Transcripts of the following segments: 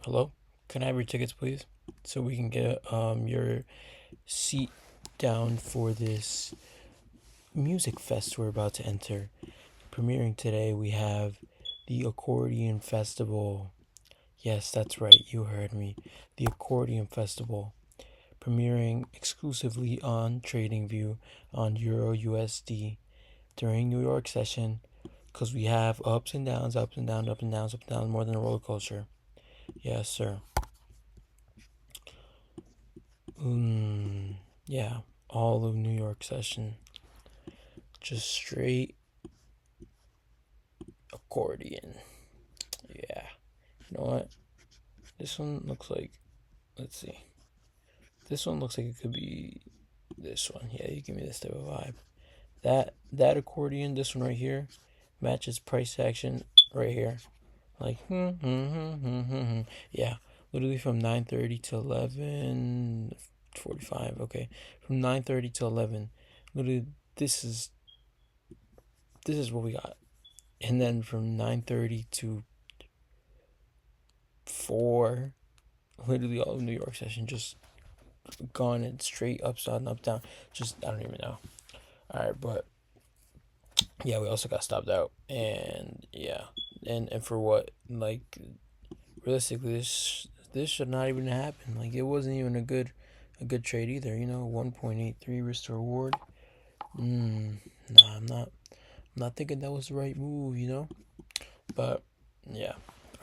Hello? Can I have your tickets, please? So we can get your seat down for this music fest we're about to enter. Premiering today, we have the Accordion Festival. Yes, that's right, you heard me. The Accordion Festival. Premiering exclusively on TradingView on Euro USD during New York session because we have ups and downs, ups and downs, ups and downs, ups and downs, more than a roller coaster. Yes, sir. Yeah, all of New York session. Just straight accordion. Yeah. You know what? This one looks like, let's see. This one looks like it could be this one. Yeah, you give me this type of vibe. That accordion, this one right here, matches price action right here. Like, yeah, literally from 9:30 to 11:45. Okay, from 9:30 to 11. Literally, this is this is what we got. And then from 9:30 to 4, literally all of New York session just gone and straight upside and up down. Just I don't even know. All right, but yeah, we also got stopped out, and yeah, and for what? Like realistically, this should not even happen. Like it wasn't even a good trade either. 1.83 risk to reward. Nah, I'm not thinking that was the right move. But yeah.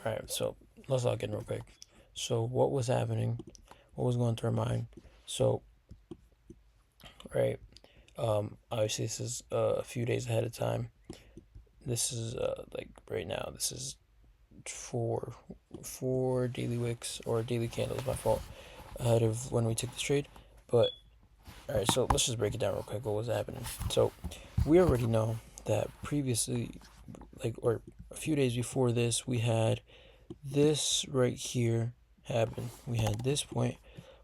All right, so let's log in real quick. So what was happening? What was going through our mind? So right, obviously this is a few days ahead of time. This is like right now. This is four daily wicks or daily candles. My fault. Ahead of when we took this trade, but all right. So let's just break it down real quick. What was happening? So we already know that previously, like or a few days before this, we had this right here happen. We had this point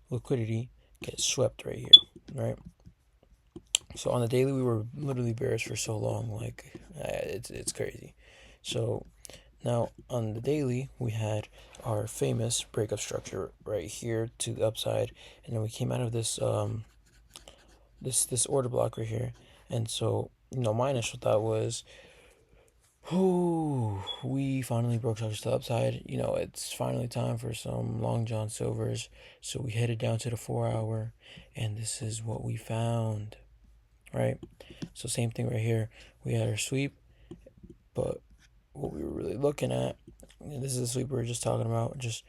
liquidity get swept right here, right? So on the daily, we were literally bearish for so long, like it's crazy. So now on the daily, we had our famous breakup structure right here to the upside, and then we came out of this order block right here, and so my initial thought was, "Ooh, we finally broke structure to the upside. It's finally time for some Long John Silvers." So we headed down to the 4 hour, and this is what we found, right? So same thing right here. We had our sweep, but what we were really looking at, this is the sweep we were just talking about, just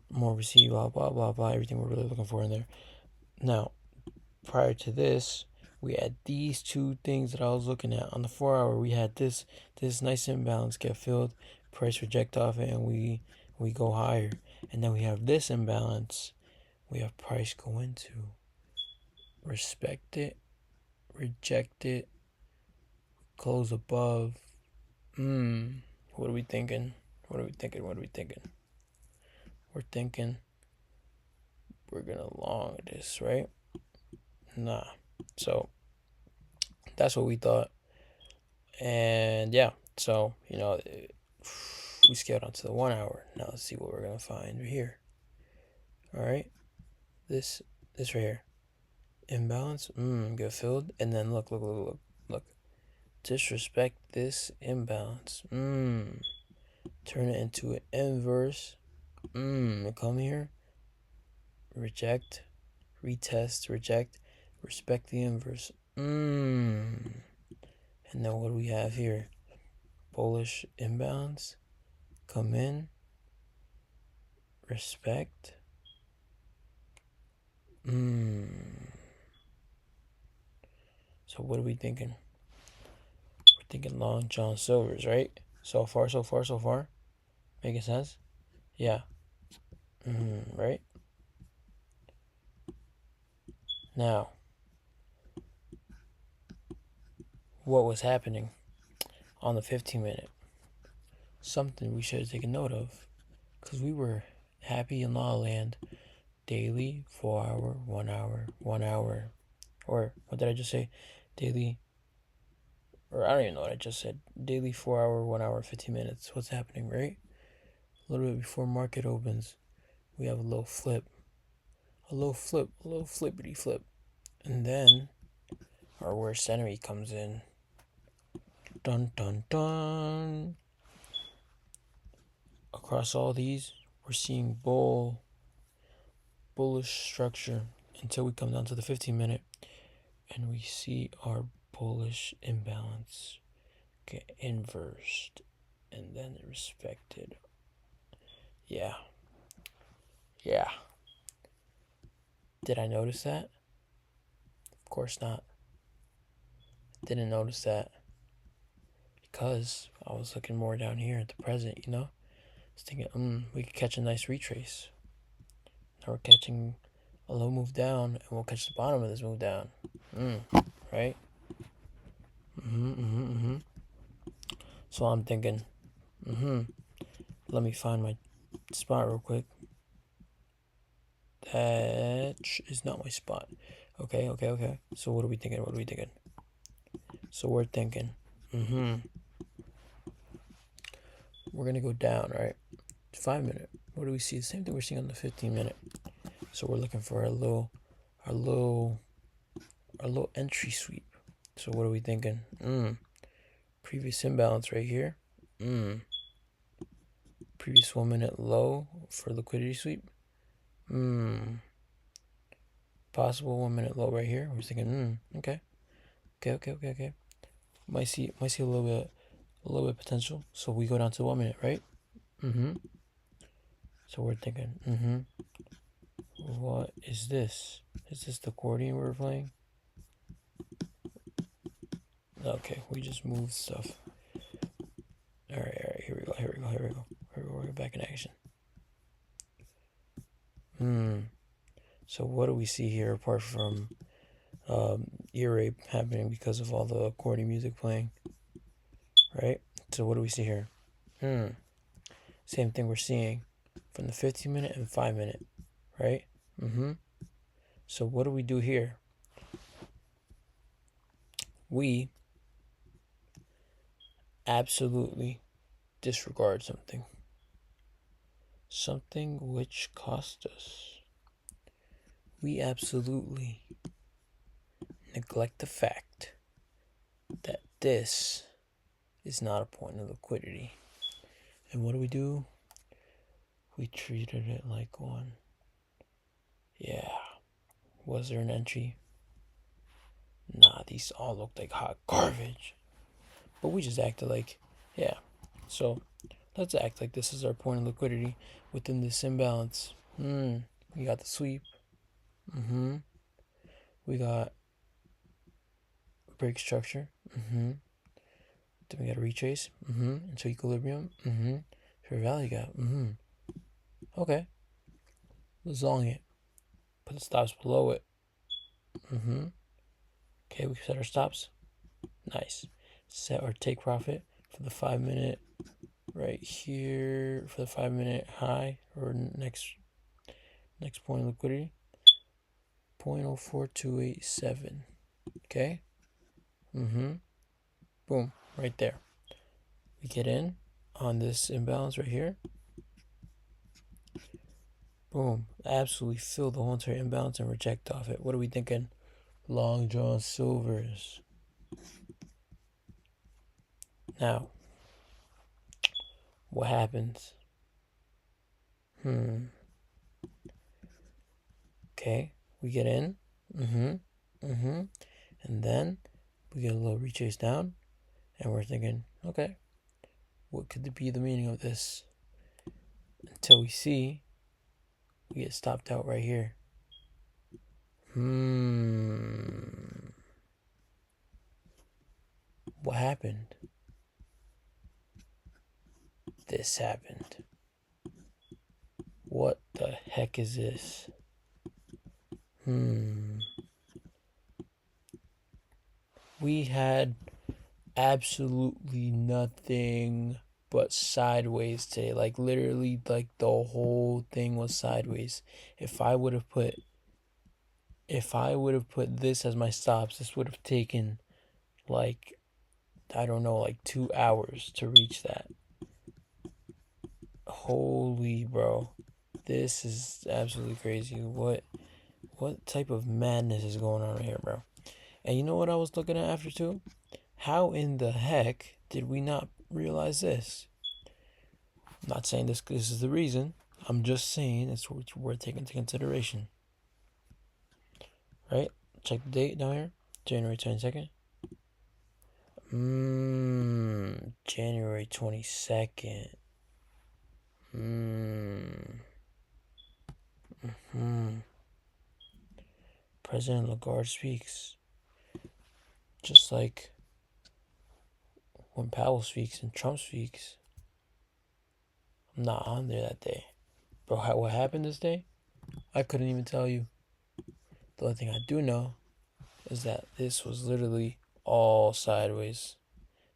more receive, blah blah blah blah, everything we're really looking for in there. Now, prior to this, we had these two things that I was looking at on the 4 hour. We had this nice imbalance get filled, price reject off it, and we go higher. And then we have this imbalance. We have price go into, respect it, reject it, close above. What are we thinking? What are we thinking? What are we thinking? We're thinking we're gonna long this, right? Nah. So that's what we thought. And yeah, so we scaled onto the 1 hour. Now let's see what we're gonna find here. All right, this right here, imbalance. Get filled, and then look. Disrespect this imbalance. Turn it into an inverse. Come here. Reject, retest, reject, respect the inverse. And then what do we have here? Bullish imbalance. Come in. Respect. So what are we thinking? We're thinking Long John Silvers, right? So far. Making sense? Yeah. Right? Now, what was happening on the 15-minute? Something we should have taken note of. Because we were happy in La Land. Daily, 4 hour, 1 hour, 1 hour. Or, what did I just say? Daily, or I don't even know what I just said. Daily, 4 hour, 1 hour, 15 minutes. What's happening, right? A little bit before market opens. we have a little flip, a little flippity flip. And then our worst enemy comes in. Dun dun dun. Across all these, we're seeing bullish structure until we come down to the 15-minute and we see our bullish imbalance get inversed and then respected. Yeah. Did I notice that? Of course not. Didn't notice that because I was looking more down here at the present, I was thinking, we could catch a nice retrace. Now we're catching a low move down, and we'll catch the bottom of this move down. Right? So I'm thinking, let me find my spot real quick. That is not my spot. Okay. So what are we thinking? So we're thinking, we're gonna go down, right? 5-minute. What do we see? The same thing we're seeing on the 15-minute. So we're looking for our little entry sweep. So what are we thinking? Previous imbalance right here. Previous 1-minute low for liquidity sweep. Possible 1-minute low right here. We're thinking, okay. Might see a little bit potential. So we go down to 1-minute, right? So we're thinking, what is this? Is this the accordion we're playing? Okay, we just moved stuff. All right, here we go. We're back in action. So what do we see here apart from ear rape happening because of all the accordion music playing? Right? So what do we see here? Same thing we're seeing from the 15-minute and 5-minute, right? So what do we do here? We absolutely disregard something which cost us. We absolutely neglect the fact that this is not a point of liquidity. And what do? We treated it like one. Yeah. Was there an entry? Nah, these all looked like hot garbage. But we just acted like, yeah. So let's act like this is our point of liquidity within this imbalance. We got the sweep. We got break structure. Then we got a retrace. Into equilibrium. Fair value gap. Okay. Let's long it. Put the stops below it. Okay, we set our stops. Nice. Set our take profit for the 5-minute right here for the 5-minute high or next point of liquidity. 0.04287. Okay. Boom. Right there. We get in on this imbalance right here. Boom. Absolutely fill the whole entire imbalance and reject off it. What are we thinking? Long drawn silvers. Now, what happens? Okay, we get in. And then we get a little retrace down, and we're thinking, okay, what could be the meaning of this? Until we see we get stopped out right here. What happened? This happened. What the heck is this? We had absolutely nothing but sideways today. Like literally, like the whole thing was sideways. If I would have put this as my stops, this would have taken like, I don't know, like 2 hours to reach that. Holy bro. This is absolutely crazy. What type of madness is going on right here, bro? And you know what I was looking at after too? How in the heck did we not realize this? I'm not saying this is the reason. I'm just saying it's worth taking into consideration. Right? Check the date down here. January 22nd. January 22nd. President Lagarde speaks. Just like when Powell speaks and Trump speaks. I'm not on there that day. Bro, what happened this day? I couldn't even tell you. The only thing I do know is that this was literally all sideways.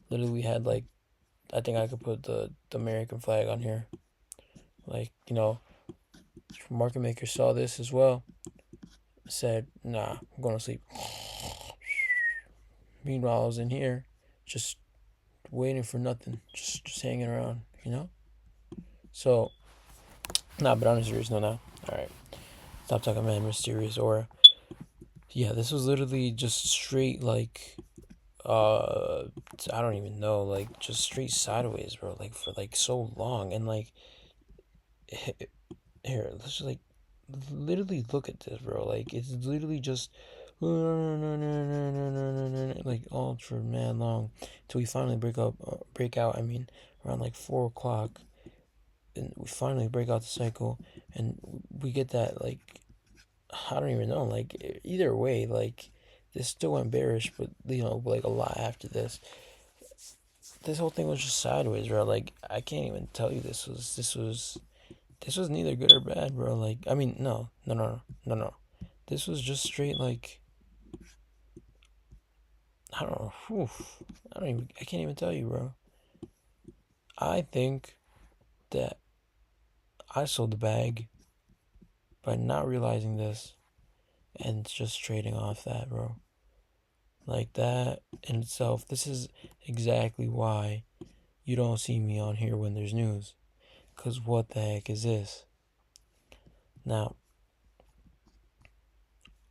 Literally, we had like, I think I could put the American flag on here. Like, market makers saw this as well. Said, nah, I'm going to sleep. Meanwhile, I was in here just waiting for nothing, just hanging around, So, nah, but on a serious note now. All right, stop talking, man. Mysterious aura. Yeah, this was literally just straight like, I don't even know, like just straight sideways, bro. Like for like so long, and like, here, let's just like, literally look at this, bro. Like it's literally just like all for man long till we finally break out. I mean, around like 4 o'clock, and we finally break out the cycle, and we get that like, I don't even know. Like either way, like this still went bearish, but like a lot after this. This whole thing was just sideways, bro. Like I can't even tell you this was neither good or bad, bro. Like I mean, no. This was just straight like, I don't know. I can't even tell you, bro. I think that I sold the bag by not realizing this and just trading off that, bro. Like that in itself, this is exactly why you don't see me on here when there's news. Because what the heck is this? Now,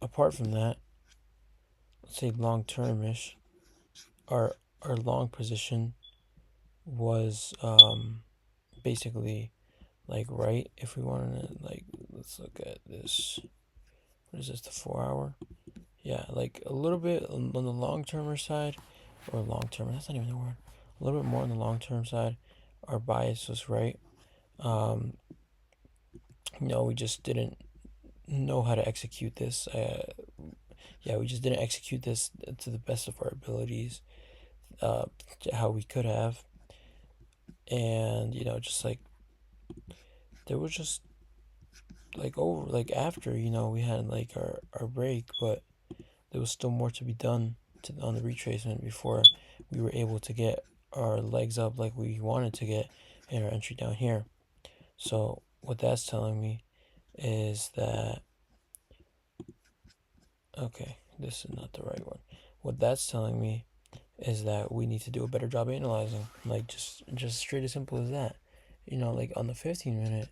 apart from that, let's say long-term-ish, our long position was basically like right. If we wanted to, like, let's look at this. What is this, the 4 hour? Yeah, like a little bit on the long-termer side, or long-term, that's not even the word. A little bit more on the long-term side. Our bias was right. We just didn't know how to execute this. We just didn't execute this to the best of our abilities, how we could have. And, just like, there was just like after, we had like our break, but there was still more to be done on the retracement before we were able to get our legs up like we wanted to get in our entry down here. So what that's telling me is that, okay, this is not the right one. What that's telling me is that we need to do a better job analyzing. Like just straight as simple as that. Like on the 15-minute,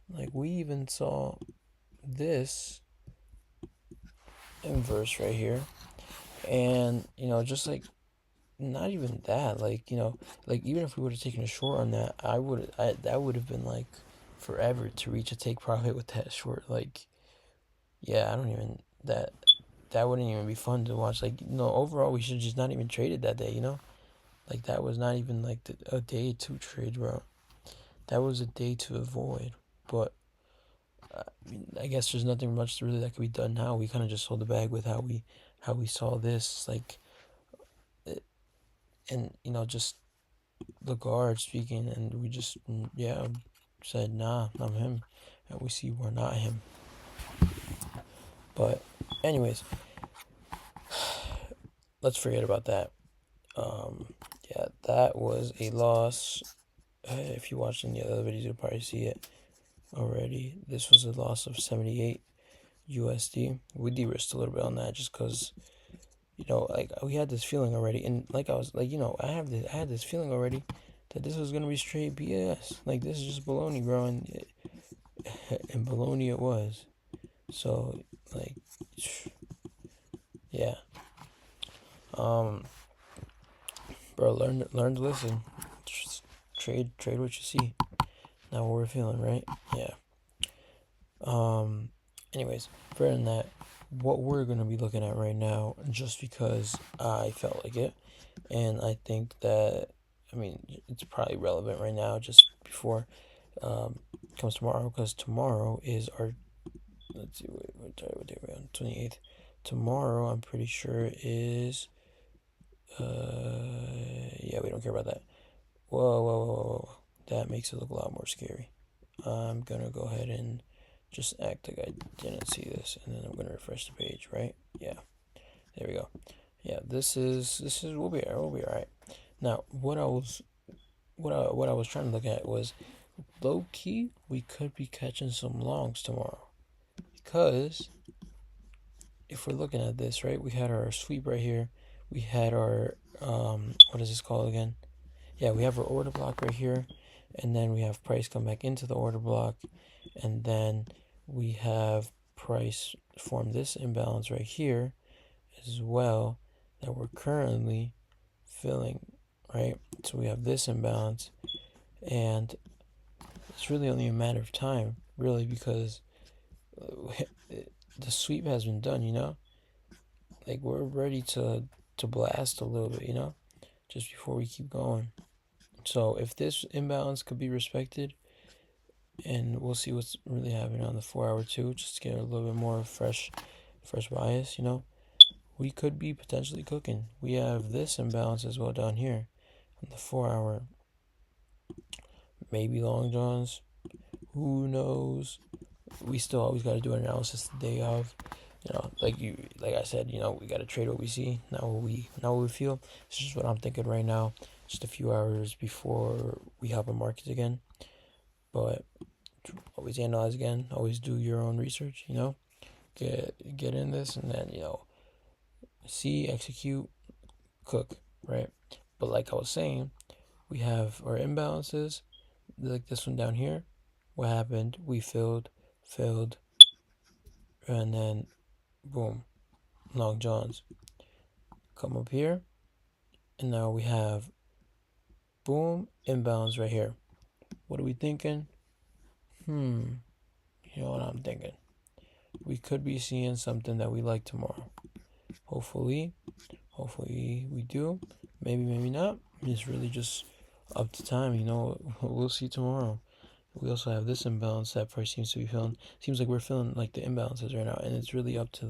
like we even saw this inverse right here, and just like, not even that, like like even if we would have taken a short on that, that would have been like forever to reach a take profit with that short. Like, yeah, I don't even, that wouldn't even be fun to watch. Like, overall we should just not even traded that day. Like that was not even like a day to trade, bro. That was a day to avoid. But I guess there's nothing much really that could be done now. We kind of just sold the bag with how we saw this, like, and just Lagarde speaking, and we just said nah, not him, and we see we're not him. But anyways, let's forget about that. That was a loss. If you watched any other videos, you'll probably see it already. This was a loss of 78 USD. We de-risked a little bit on that just because, like we had this feeling already, and like I was like, I had this feeling already that this was gonna be straight BS. Like this is just baloney, bro. And and baloney it was. So like, yeah, um, bro, learn to listen. Just trade what you see. Not what we're feeling, right? Yeah. Um. Anyways, further than that, what we're gonna be looking at right now, just because I felt like it, and I think that, I mean, it's probably relevant right now, just before um comes tomorrow, because tomorrow is our, let's see, what day are we on? 28th. Tomorrow, I'm pretty sure is yeah, we don't care about that. Whoa. That makes it look a lot more scary. I'm gonna go ahead and just act like I didn't see this, and then I'm gonna refresh the page, right? Yeah, there we go. Yeah, this is we'll be all right. Now, what I was trying to look at was, low key, we could be catching some longs tomorrow, because if we're looking at this, right, we had our sweep right here, we had our what is this called again? Yeah, we have our order block right here, and then we have price come back into the order block, and then we have price form this imbalance right here as well that we're currently filling, right? So we have this imbalance, and it's really only a matter of time, really, because the sweep has been done, like we're ready to blast a little bit, just before we keep going. So if this imbalance could be respected, and we'll see what's really happening on the 4 hour too, just to get a little bit more fresh bias, we could be potentially cooking. We have this imbalance as well down here on the 4 hour. Maybe long johns, who knows? We still always got to do an analysis the day of. Like I said, we got to trade what we see, not what we feel. It's just what I'm thinking right now, just a few hours before we hop on markets again. But always analyze again, always do your own research, get in this, and then, see, execute, cook, right? But like I was saying, we have our imbalances, like this one down here. What happened? We filled, and then boom, long johns. Come up here, and now we have boom, imbalance right here. What are we thinking? You know what I'm thinking? We could be seeing something that we like tomorrow. Hopefully we do. Maybe not. It's really just up to time. We'll see tomorrow. We also have this imbalance that price seems to be feeling. Seems like we're feeling like the imbalances right now, and it's really up to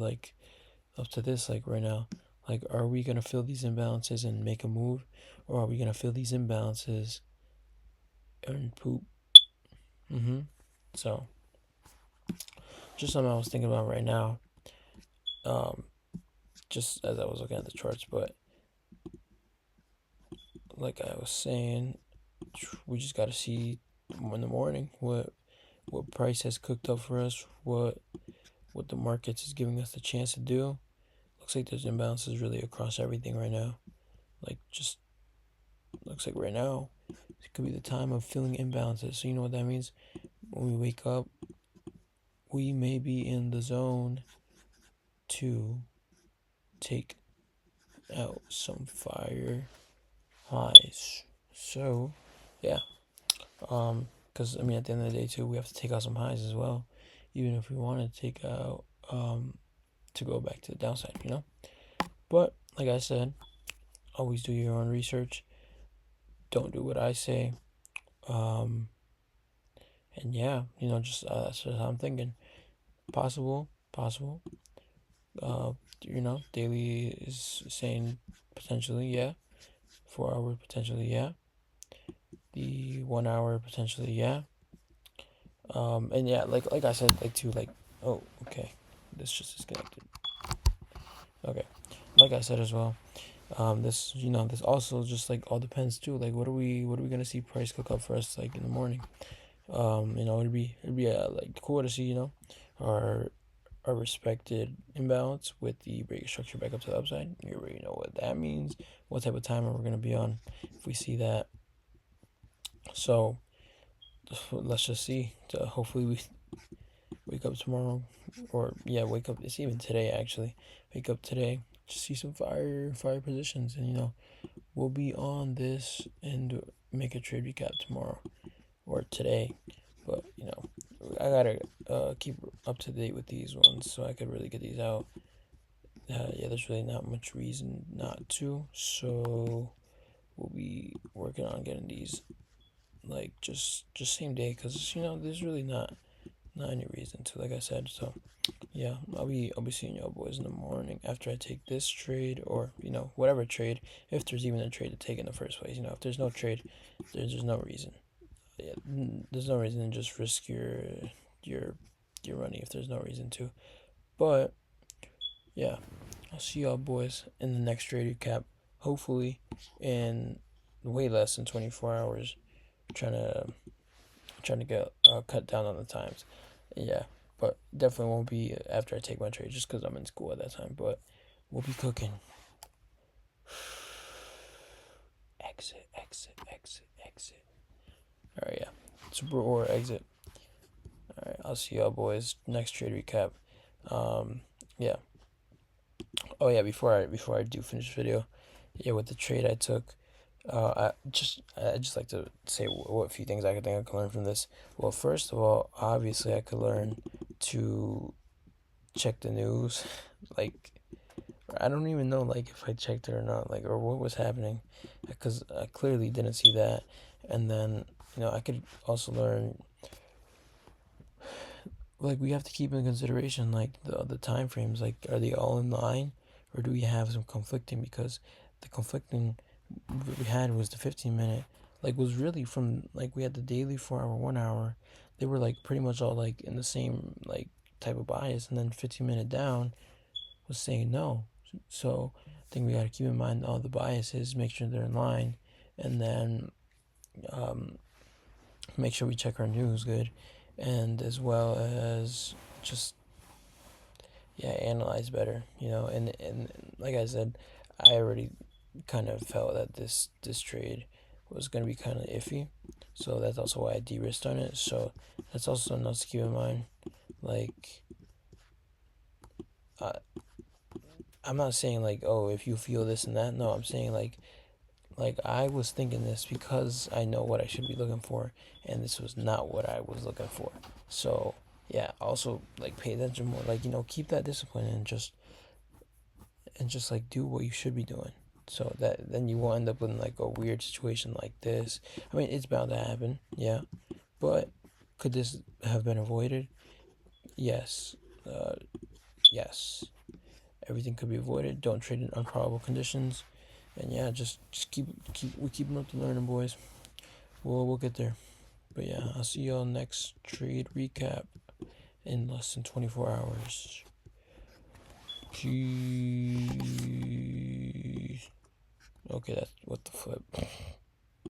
this, like, right now. Like, are we gonna fill these imbalances and make a move, or are we gonna fill these imbalances and poop? So, just something I was thinking about right now. Just as I was looking at the charts, but like I was saying, we just gotta see in the morning what price has cooked up for us, what the markets is giving us the chance to do. Looks like there's imbalances really across everything right now. Like, just looks like right now it could be the time of filling imbalances. So you know what that means? When we wake up, we may be in the zone to take out some fire highs. So yeah, because I mean, at the end of the day too, we have to take out some highs as well, even if we want to take out to go back to the downside, But like I said, always do your own research. Don't do what I say. And yeah, just that's what I'm thinking. Possible. Daily is saying potentially, yeah. 4 hour potentially, yeah. The 1 hour potentially, yeah. And yeah, like I said, oh, okay, this just disconnected. Okay, like I said as well. This also just like all depends too. Like, what are we gonna see price cook up for us like in the morning? It'd be like cool to see, our respected imbalance with the break structure back up to the upside. You already know what that means. What type of timer we're gonna be on if we see that. So let's just see. Hopefully wake up tomorrow, or yeah, wake up. It's even today actually. Wake up today, just see some fire positions, and we'll be on this and make a trade recap tomorrow or today. But I gotta keep up to date with these ones so I could really get these out. Yeah, there's really not much reason not to. So we'll be working on getting these like just same day because there's really not any reason to, like I said. So yeah, I'll be seeing y'all boys in the morning after I take this trade, or whatever trade, if there's even a trade to take in the first place. If there's no trade, there's no reason. Yeah, there's no reason to just risk your your money if there's no reason to. But yeah, I'll see y'all boys in the next trade recap. Hopefully, in way less than 24 hours. Trying to get cut down on the times. Yeah, but definitely won't be after I take my trade, just because I'm in school at that time. But we'll be cooking. Exit, exit, exit, exit. All right, yeah. Super or exit. All right, I'll see y'all boys next trade recap. Yeah. Oh yeah, before I do finish the video, yeah, with the trade I took, I just like to say what few things I think I can learn from this. Well, first of all, obviously I could learn to check the news. Like, I don't even know like if I checked it or not, like, or what was happening, because I clearly didn't see that. And then I could also learn, like, we have to keep in consideration like the time frames. Like, are they all in line, or do we have some conflicting? Because the conflicting we had was the 15 minute, like, was really from, like, we had the daily 4 hour, 1 hour. They were like pretty much all like in the same like type of bias, and then 15 minute down was saying no. So I think we got to keep in mind all the biases, make sure they're in line, and then um, make sure we check our news good, and as well as just, yeah, analyze better. And like I said, I already kind of felt that this trade was gonna be kind of iffy, so that's also why I de-risked on it. So that's also something else to keep in mind. Like, I, I'm not saying like, oh, if you feel this and that. No, I'm saying like I was thinking this because I know what I should be looking for, and this was not what I was looking for. So yeah, also like pay attention more. Like, keep that discipline, and just like do what you should be doing. So that then you won't end up in like a weird situation like this. I mean, it's bound to happen, yeah. But could this have been avoided? Yes. Yes. Everything could be avoided. Don't trade in unprobable conditions. And yeah, just keep them up to learning, boys. We'll get there. But yeah, I'll see y'all next trade recap in less than 24 hours. Jeez. Okay, that's what the flip.